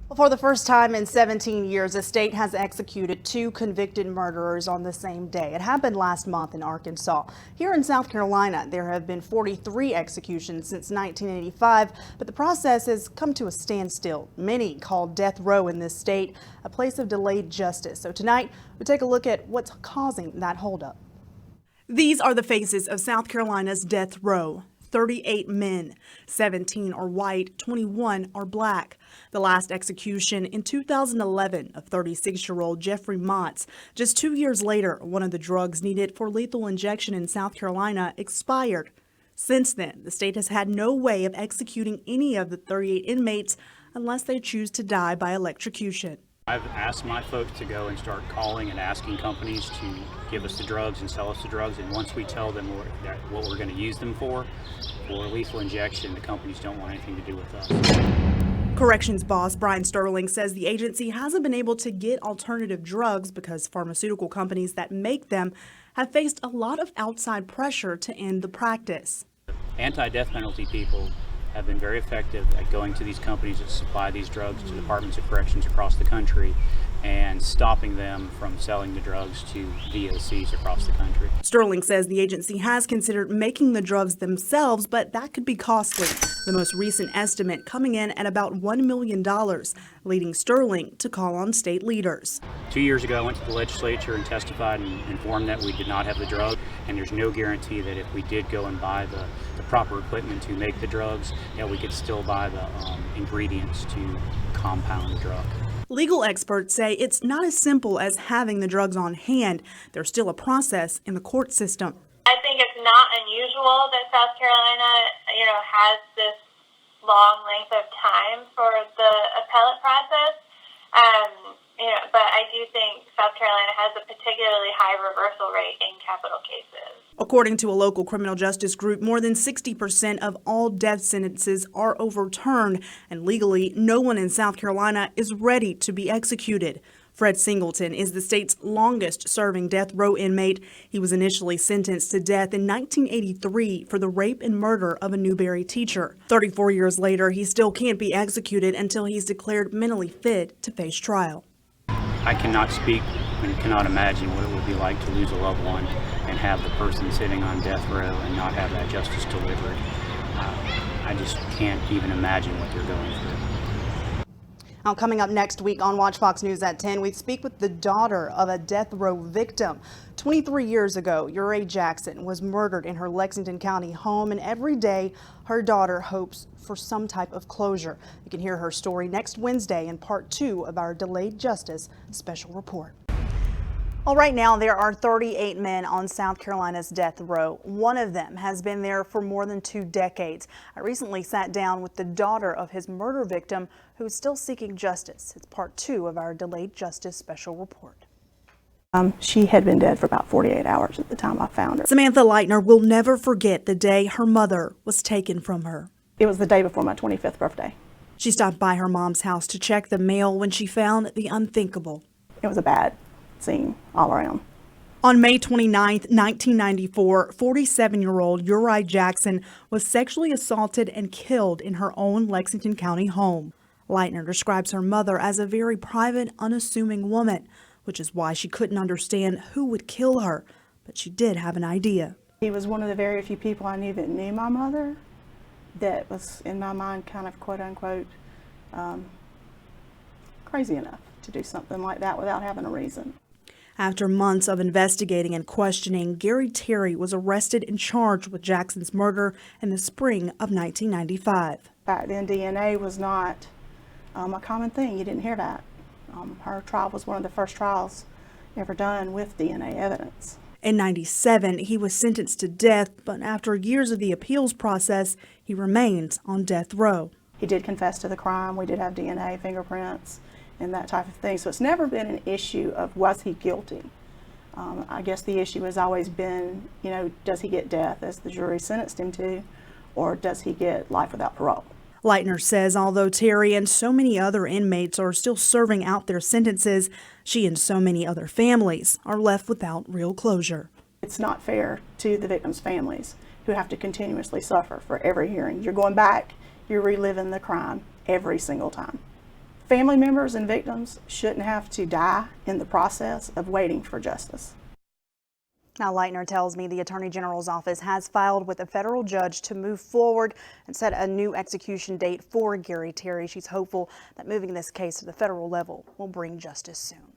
Well, for the first time in 17 years, a state has executed two convicted murderers on the same day. It happened last month in Arkansas. Here in South Carolina, there have been 43 executions since 1985, but the process has come to a standstill. Many call death row in this state a place of delayed justice. So tonight, we take a look at what's causing that holdup. These are the faces of South Carolina's death row. 38 men, 17 are white, 21 are black. The last execution in 2011 of 36-year-old Jeffrey Motts. Just 2 years later, one of the drugs needed for lethal injection in South Carolina expired. Since then, the state has had no way of executing any of the 38 inmates unless they choose to die by electrocution. I've asked my folks to go and start calling and asking companies to give us the drugs and sell us the drugs, and once we tell them what we're going to use them for lethal injection, the companies don't want anything to do with us. Corrections boss Brian Sterling says the agency hasn't been able to get alternative drugs because pharmaceutical companies that make them have faced a lot of outside pressure to end the practice. Anti-death penalty people have been very effective at going to these companies that supply these drugs to departments of corrections across the country and stopping them from selling the drugs to VOCs across the country. Sterling says the agency has considered making the drugs themselves, but that could be costly. The most recent estimate coming in at about $1 million, leading Sterling to call on state leaders. 2 years ago, I went to the legislature and testified and informed that we did not have the drug, and there's no guarantee that if we did go and buy the proper equipment to make the drugs, that we could still buy the ingredients to compound the drug. Legal experts say it's not as simple as having the drugs on hand. There's still a process in the court system. I think it's not unusual that South Carolina, has this long length of time for the appellate process. But I do think South Carolina has a particularly high reversal rate in capital cases. According to a local criminal justice group, more than 60% of all death sentences are overturned, and legally, no one in South Carolina is ready to be executed. Fred Singleton is the state's longest-serving death row inmate. He was initially sentenced to death in 1983 for the rape and murder of a Newberry teacher. 34 years later, he still can't be executed until he's declared mentally fit to face trial. I cannot speak and cannot imagine what it would be like to lose a loved one and have the person sitting on death row and not have that justice delivered. I just can't even imagine what they're going through. Now, coming up next week on Wach Fox News at 10, we speak with the daughter of a death row victim. 23 years ago, Uri Jackson was murdered in her Lexington County home, and every day her daughter hopes for some type of closure. You can hear her story next Wednesday in part 2 of our Delayed Justice special report. Well, right now there are 38 men on South Carolina's death row. One of them has been there for more than 2 decades. I recently sat down with the daughter of his murder victim who is still seeking justice. It's part 2 of our Delayed Justice special report. She had been dead for about 48 hours at the time I found her. Samantha Leitner will never forget the day her mother was taken from her. It was the day before my 25th birthday. She stopped by her mom's house to check the mail when she found the unthinkable. It was a bad scene all around. On May 29, 1994, 47-year-old Uri Jackson was sexually assaulted and killed in her own Lexington County home. Leitner describes her mother as a very private, unassuming woman, which is why she couldn't understand who would kill her, but she did have an idea. He was one of the very few people I knew that knew my mother that was, in my mind, kind of quote-unquote crazy enough to do something like that without having a reason. After months of investigating and questioning, Gary Terry was arrested and charged with Jackson's murder in the spring of 1995. Back then, DNA was not a common thing. You didn't hear that. Her trial was one of the first trials ever done with DNA evidence. In 97, he was sentenced to death, but after years of the appeals process, he remains on death row. He did confess to the crime. We did have DNA, fingerprints, and that type of thing. So it's never been an issue of was he guilty. I guess the issue has always been, does he get death as the jury sentenced him to, or does he get life without parole? Leitner says although Terry and so many other inmates are still serving out their sentences, she and so many other families are left without real closure. It's not fair to the victims' families who have to continuously suffer for every hearing. You're going back, you're reliving the crime every single time. family members and victims shouldn't have to die in the process of waiting for justice. Now, Leitner tells me the Attorney General's office has filed with a federal judge to move forward and set a new execution date for Gary Terry. She's hopeful that moving this case to the federal level will bring justice soon.